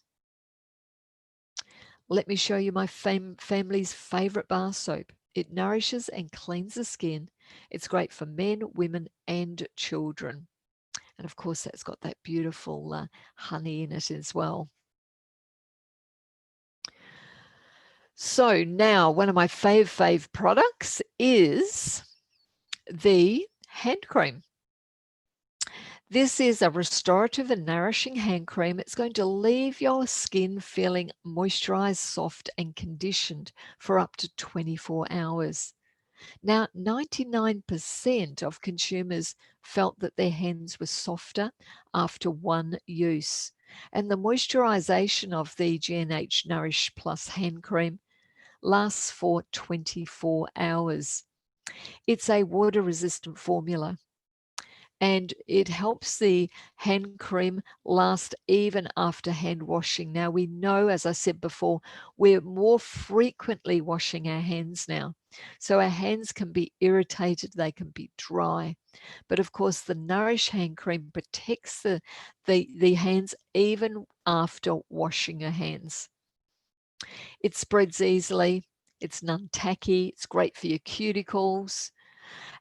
A: Let me show you my family's favorite bar soap. It nourishes and cleans the skin. It's great for men, women, and children. And of course, that's got that beautiful honey in it as well. So now one of my fave products is the hand cream. This is a restorative and nourishing hand cream. It's going to leave your skin feeling moisturized, soft, and conditioned for up to 24 hours. Now, 99% of consumers felt that their hands were softer after one use. And the moisturization of the G&H Nourish Plus hand cream lasts for 24 hours. It's a water-resistant formula, and it helps the hand cream last even after hand washing. Now, we know, as I said before, we're more frequently washing our hands now. So our hands can be irritated, they can be dry. But of course, the Nourish hand cream protects the hands even after washing your hands. It spreads easily, it's non-tacky, it's great for your cuticles,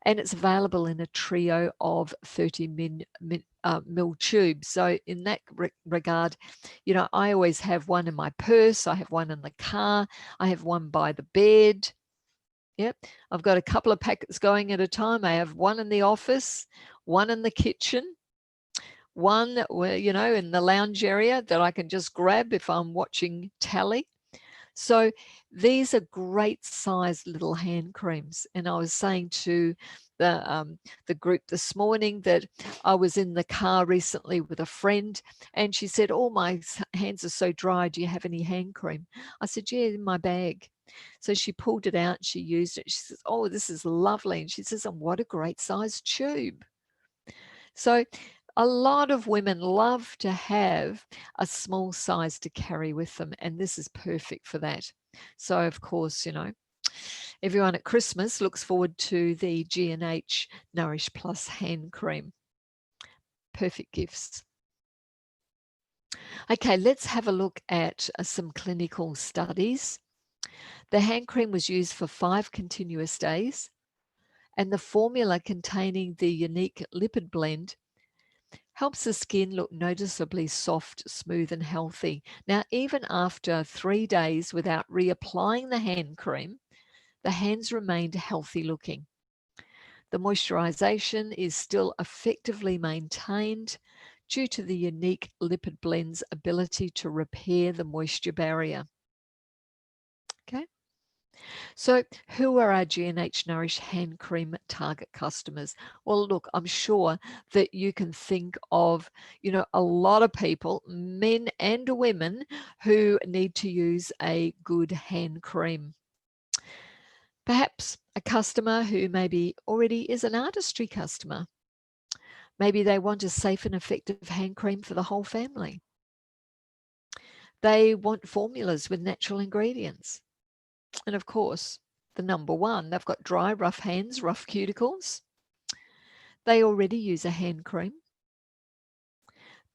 A: and it's available in a trio of 30 ml tubes. So in that regard, I always have one in my purse, I have one in the car, I have one by the bed. Yep, I've got a couple of packets going at a time. I have one in the office, one in the kitchen, one where, in the lounge area that I can just grab if I'm watching telly. So these are great sized little hand creams. And I was saying to the group this morning that I was in the car recently with a friend, and she said, "Oh, my hands are so dry. Do you have any hand cream?" I said, "Yeah, in my bag." So she pulled it out, she used it. She says, "Oh, this is lovely." And she says, "And what a great sized tube." So a lot of women love to have a small size to carry with them, and this is perfect for that. So of course, Everyone at Christmas looks forward to the G&H Nourish Plus hand cream. Perfect gifts. Okay, let's have a look at some clinical studies. The hand cream was used for 5 continuous days, and the formula containing the unique lipid blend helps the skin look noticeably soft, smooth, and healthy. Now, even after 3 days without reapplying the hand cream, the hands remained healthy looking. The moisturization is still effectively maintained due to the unique lipid blend's ability to repair the moisture barrier. Okay. So who are our G&H Nourish hand cream target customers? Well, look, I'm sure that you can think of, a lot of people, men and women, who need to use a good hand cream. Perhaps a customer who maybe already is an artistry customer. Maybe they want a safe and effective hand cream for the whole family. They want formulas with natural ingredients. And of course, the number one, they've got dry, rough hands, rough cuticles. They already use a hand cream,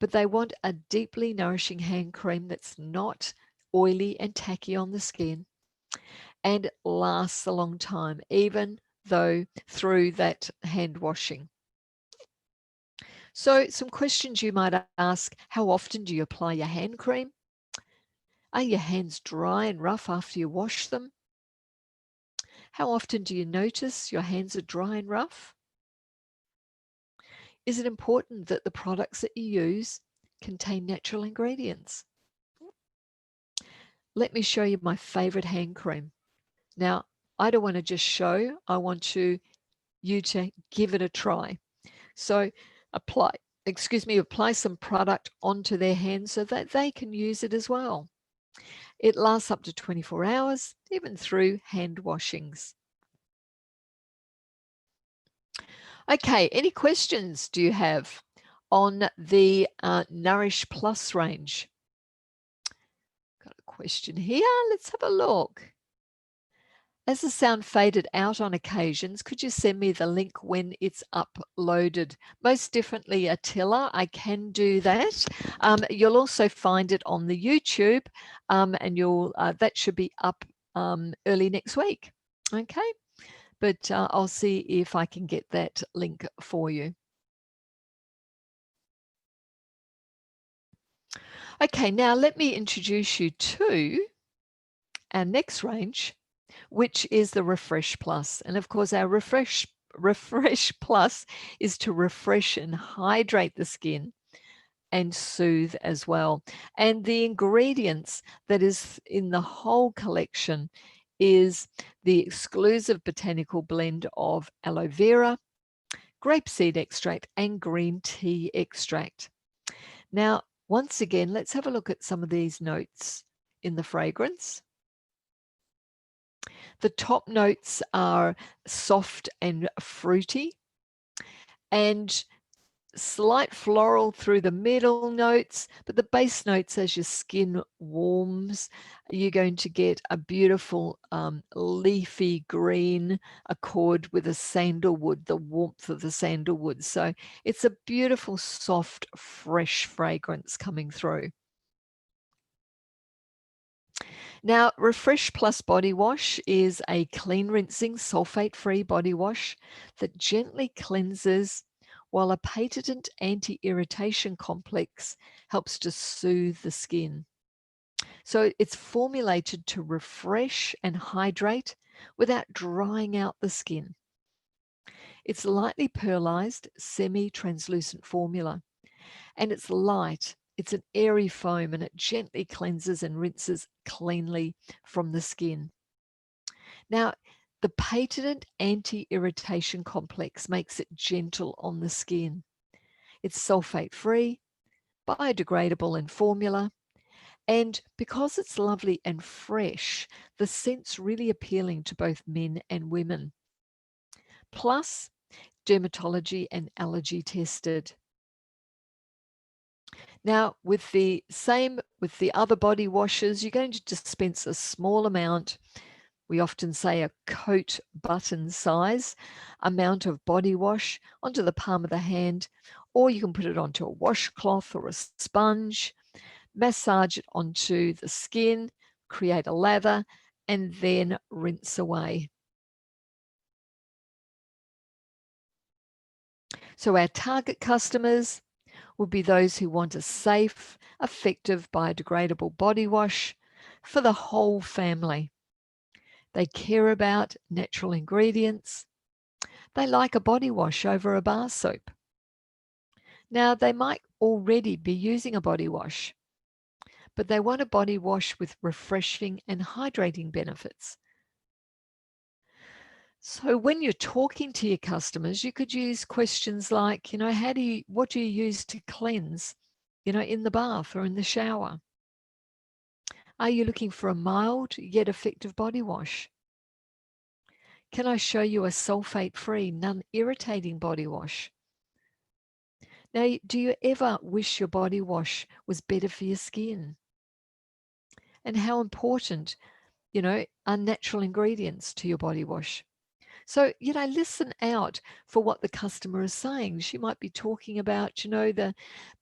A: but they want a deeply nourishing hand cream that's not oily and tacky on the skin and lasts a long time, even though through that hand washing. So some questions you might ask: how often do you apply your hand cream? Are your hands dry and rough after you wash them? How often do you notice your hands are dry and rough? Is it important that the products that you use contain natural ingredients? Let me show you my favorite hand cream. Now, I don't want to just show, I want you to give it a try. So apply some product onto their hands so that they can use it as well. It lasts up to 24 hours, even through hand washings. Okay, any questions do you have on the Nourish Plus range? Got a question here. Let's have a look. As the sound faded out on occasions, could you send me the link when it's uploaded? Most definitely, Attila, I can do that. You'll also find it on the YouTube, and that should be up early next week. Okay, but I'll see if I can get that link for you. Okay, now let me introduce you to our next range, which is the Refresh Plus. And of course, our Refresh Plus is to refresh and hydrate the skin and soothe as well. And the ingredients that is in the whole collection is the exclusive botanical blend of aloe vera, grapeseed extract, and green tea extract. Now, once again, let's have a look at some of these notes in the fragrance. The top notes are soft and fruity, and slight floral through the middle notes, but the base notes, as your skin warms, you're going to get a beautiful leafy green accord with a sandalwood, the warmth of the sandalwood. So it's a beautiful, soft, fresh fragrance coming through. Now, Refresh Plus Body Wash is a clean rinsing, sulfate-free body wash that gently cleanses, while a patented anti-irritation complex helps to soothe the skin. So it's formulated to refresh and hydrate without drying out the skin. It's lightly pearlized, semi-translucent formula, and it's light. It's an airy foam, and it gently cleanses and rinses cleanly from the skin. Now, the patented anti-irritation complex makes it gentle on the skin. It's sulfate-free, biodegradable in formula, and because it's lovely and fresh, the scent's really appealing to both men and women. Plus, dermatology and allergy tested. Now, with the other body washes, you're going to dispense a small amount We often say a coat button size amount of body wash onto the palm of the hand, or you can put it onto a washcloth or a sponge, massage it onto the skin, create a lather, and then rinse away. So our target customers will be those who want a safe, effective, biodegradable body wash for the whole family. They care about natural ingredients. They like a body wash over a bar soap. Now, they might already be using a body wash, but they want a body wash with refreshing and hydrating benefits. So when you're talking to your customers, you could use questions like, what do you use to cleanse, in the bath or in the shower? Are you looking for a mild yet effective body wash? Can I show you a sulfate-free, non-irritating body wash? Now, do you ever wish your body wash was better for your skin? And how important, are natural ingredients to your body wash? So, listen out for what the customer is saying. She might be talking about, the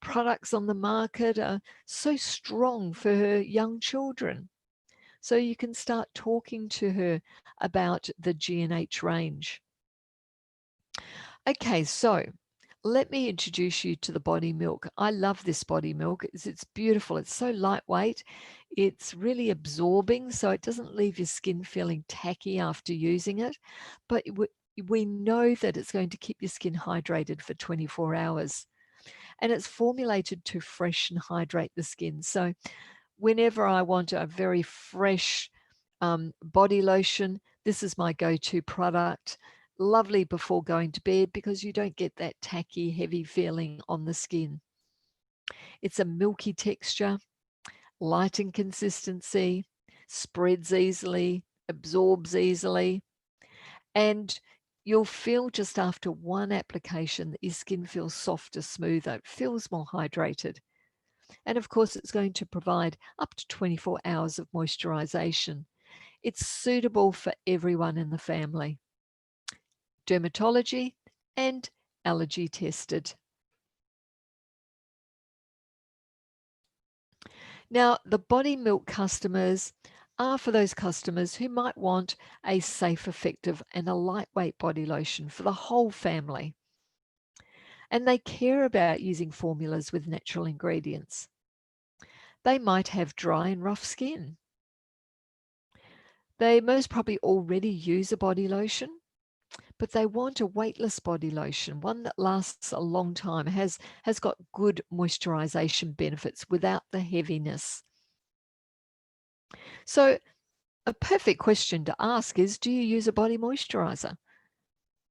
A: products on the market are so strong for her young children. So you can start talking to her about the G&H range. Okay, so let me introduce you to the body milk. I love this body milk. It's beautiful. It's so lightweight. It's really absorbing, so it doesn't leave your skin feeling tacky after using it. But we know that it's going to keep your skin hydrated for 24 hours. And it's formulated to freshen and hydrate the skin. So whenever I want a very fresh body lotion, this is my go-to product. Lovely before going to bed because you don't get that tacky, heavy feeling on the skin. It's a milky texture, light in consistency, spreads easily, absorbs easily, and you'll feel just after one application that your skin feels softer, smoother, it feels more hydrated. And of course, it's going to provide up to 24 hours of moisturization. It's suitable for everyone in the family. Dermatology and allergy tested. Now, the body milk customers are for those customers who might want a safe, effective, and a lightweight body lotion for the whole family. And they care about using formulas with natural ingredients. They might have dry and rough skin. They most probably already use a body lotion, but they want a weightless body lotion, one that lasts a long time, has got good moisturization benefits without the heaviness. So a perfect question to ask is, do you use a body moisturizer?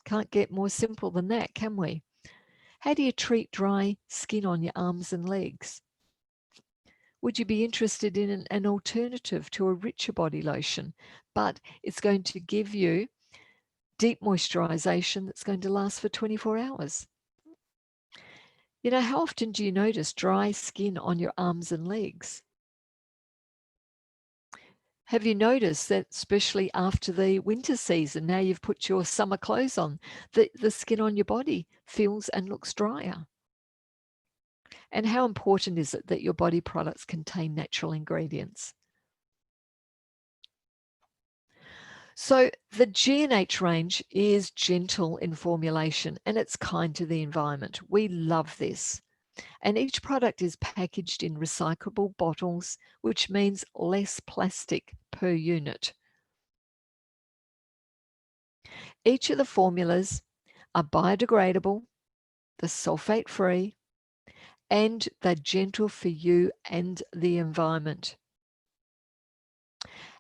A: Can't get more simple than that, can we? How do you treat dry skin on your arms and legs? Would you be interested in an alternative to a richer body lotion, but it's going to give you deep moisturization that's going to last for 24 hours? How often do you notice dry skin on your arms and legs? Have you noticed that especially after the winter season, now you've put your summer clothes on, the skin on your body feels and looks drier? And how important is it that your body products contain natural ingredients? So the G&H range is gentle in formulation and it's kind to the environment. We love this. And each product is packaged in recyclable bottles, which means less plastic per unit. Each of the formulas are biodegradable, they're sulfate-free, and they're gentle for you and the environment.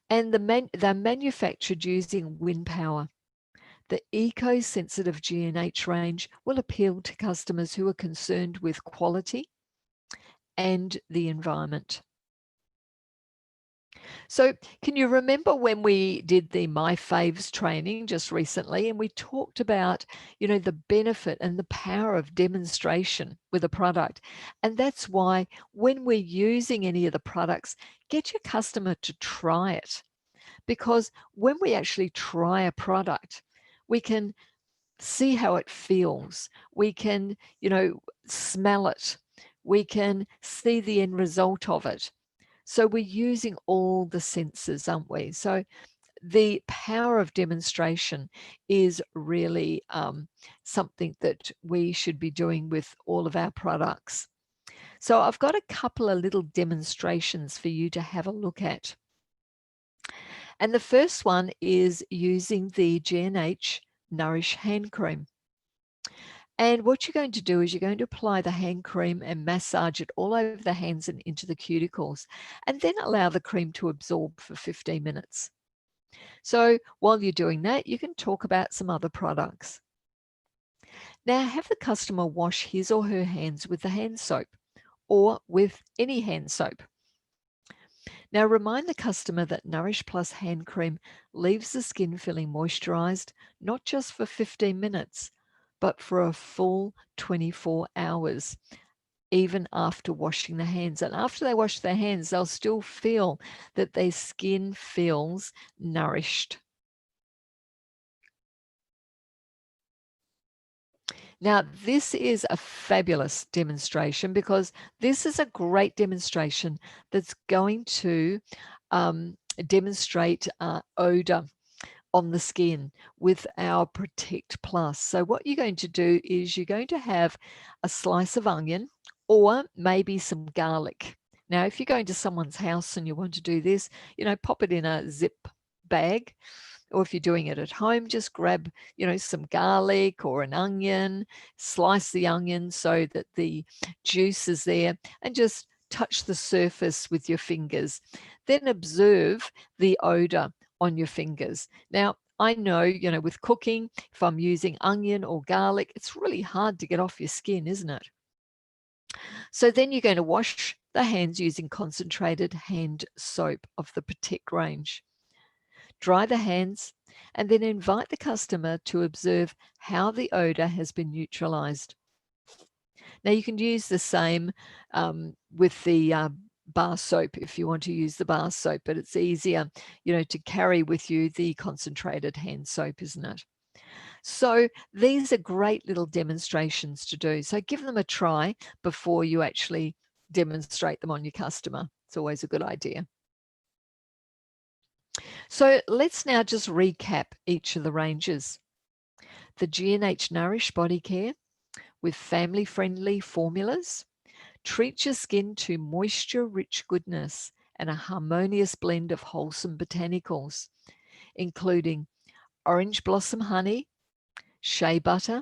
A: And they're manufactured using wind power. The eco-sensitive G&H range will appeal to customers who are concerned with quality and the environment. So can you remember when we did the My Faves training just recently, and we talked about, the benefit and the power of demonstration with a product? And that's why when we're using any of the products, get your customer to try it, because when we actually try a product, we can see how it feels. We can, smell it. We can see the end result of it. So we're using all the senses, aren't we? So the power of demonstration is really something that we should be doing with all of our products. So I've got a couple of little demonstrations for you to have a look at. And the first one is using the G&H Nourish hand cream. And what you're going to do is you're going to apply the hand cream and massage it all over the hands and into the cuticles, and then allow the cream to absorb for 15 minutes. So while you're doing that, you can talk about some other products. Now, have the customer wash his or her hands with the hand soap or with any hand soap. Now, remind the customer that Nourish Plus hand cream leaves the skin feeling moisturized, not just for 15 minutes, but for a full 24 hours, even after washing the hands. And after they wash their hands, they'll still feel that their skin feels nourished. Now, this is a fabulous demonstration because this is a great demonstration that's going to demonstrate odor on the skin with our Protect Plus. So what you're going to do is you're going to have a slice of onion or maybe some garlic. Now, if you're going to someone's house and you want to do this, pop it in a zip bag. Or if you're doing it at home, just grab, some garlic or an onion, slice the onion so that the juice is there, and just touch the surface with your fingers. Then observe the odor on your fingers. Now, I know, with cooking, if I'm using onion or garlic, it's really hard to get off your skin, isn't it? So then you're going to wash the hands using concentrated hand soap of the Protect range. Dry the hands, and then invite the customer to observe how the odor has been neutralized. Now, you can use the same with the bar soap if you want to use the bar soap, but it's easier, to carry with you the concentrated hand soap, isn't it? So these are great little demonstrations to do. So give them a try before you actually demonstrate them on your customer. It's always a good idea. So let's now just recap each of the ranges. The G&H Nourish Body Care with family-friendly formulas. Treat your skin to moisture-rich goodness and a harmonious blend of wholesome botanicals, including orange blossom honey, shea butter,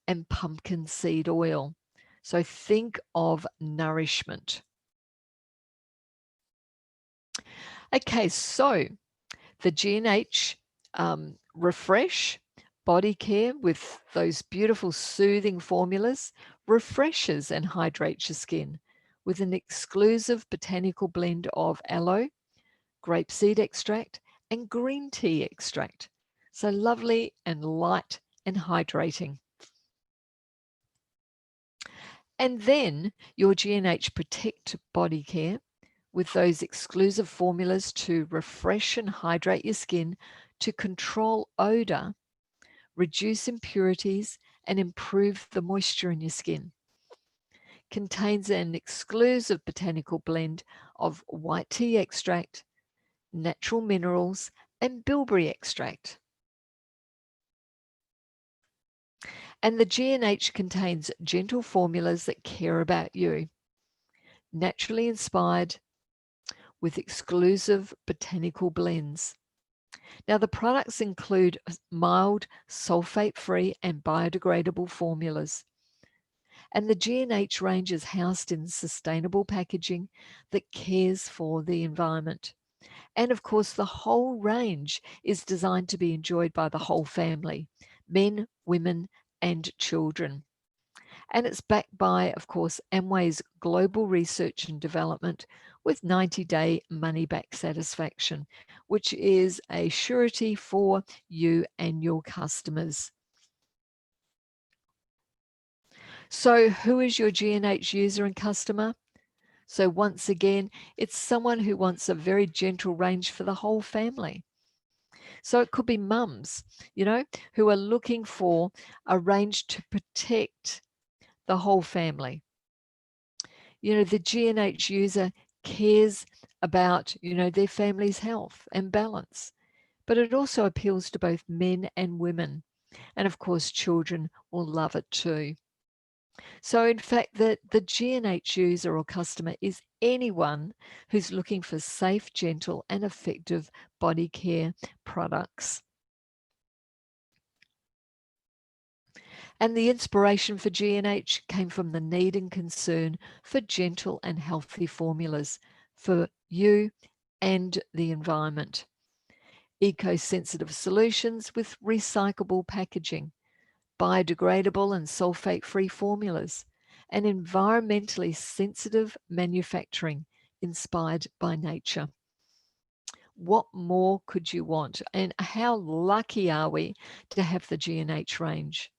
A: and pumpkin seed oil. So think of nourishment. Okay, so the G&H Refresh Body Care with those beautiful soothing formulas refreshes and hydrates your skin with an exclusive botanical blend of aloe, grapeseed extract, and green tea extract. So lovely and light and hydrating. And then your G&H Protect Body Care with those exclusive formulas to refresh and hydrate your skin, to control odor, reduce impurities, and improve the moisture in your skin. Contains an exclusive botanical blend of white tea extract, natural minerals, and bilberry extract. And the G&H contains gentle formulas that care about you, naturally inspired with exclusive botanical blends. Now, the products include mild, sulfate-free, and biodegradable formulas. And the G&H range is housed in sustainable packaging that cares for the environment. And of course, the whole range is designed to be enjoyed by the whole family, men, women, and children. And it's backed by, of course, Amway's global research and development with 90-day money-back satisfaction, which is a surety for you and your customers. So who is your G&H user and customer? So once again, it's someone who wants a very gentle range for the whole family. So it could be mums, who are looking for a range to protect the whole family. The G&H user cares about, their family's health and balance, but it also appeals to both men and women. And of course, children will love it too. So in fact, the G&H user or customer is anyone who's looking for safe, gentle, and effective body care products. And the inspiration for G&H came from the need and concern for gentle and healthy formulas for you and the environment. Eco-sensitive solutions with recyclable packaging, biodegradable and sulfate-free formulas, and environmentally sensitive manufacturing inspired by nature. What more could you want? And how lucky are we to have the G&H range?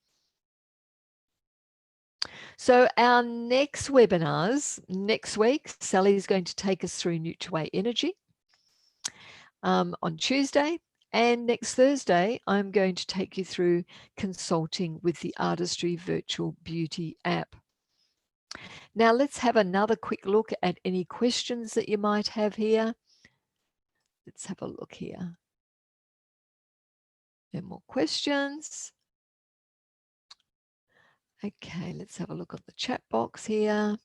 A: So our next webinars next week, Sally's going to take us through Nutri Energy on Tuesday. And next Thursday, I'm going to take you through consulting with the Artistry Virtual Beauty app. Now let's have another quick look at any questions that you might have here. Let's have a look here. And more questions. Okay, let's have a look at the chat box here.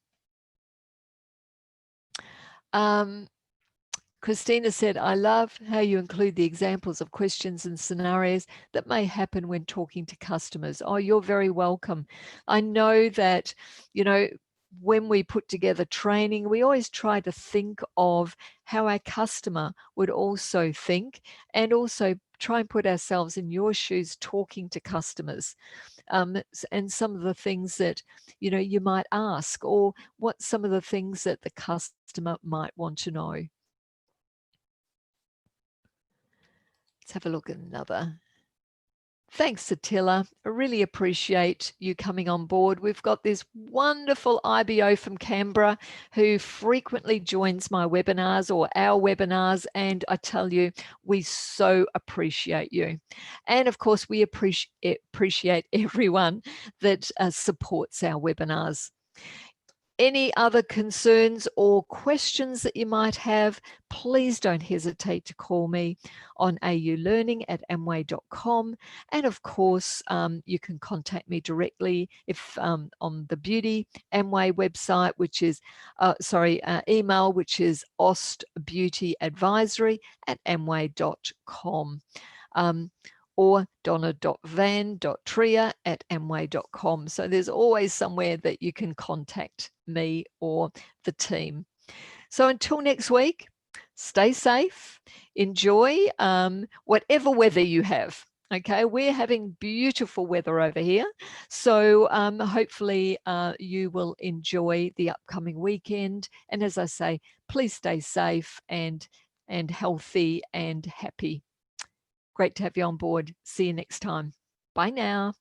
A: Christina said, I love how you include the examples of questions and scenarios that may happen when talking to customers. Oh, you're very welcome. I know that, when we put together training, we always try to think of how our customer would also think, and also try and put ourselves in your shoes talking to customers. And some of the things that, you might ask, or what some of the things that the customer might want to know. Let's have a look at another. Thanks, Attila. I really appreciate you coming on board. We've got this wonderful IBO from Canberra who frequently joins my webinars or our webinars, and I tell you, we so appreciate you. And of course, we appreciate everyone that supports our webinars. Any other concerns or questions that you might have, please don't hesitate to call me on aulearning@amway.com. And of course, you can contact me directly if on the Beauty Amway website, which is, email, which is ostbeautyadvisory@amway.com. Or donna.van.tria@amway.com. So there's always somewhere that you can contact me or the team. So until next week, stay safe, enjoy whatever weather you have. Okay, we're having beautiful weather over here. So hopefully you will enjoy the upcoming weekend. And as I say, please stay safe and healthy and happy. Great to have you on board. See you next time. Bye now.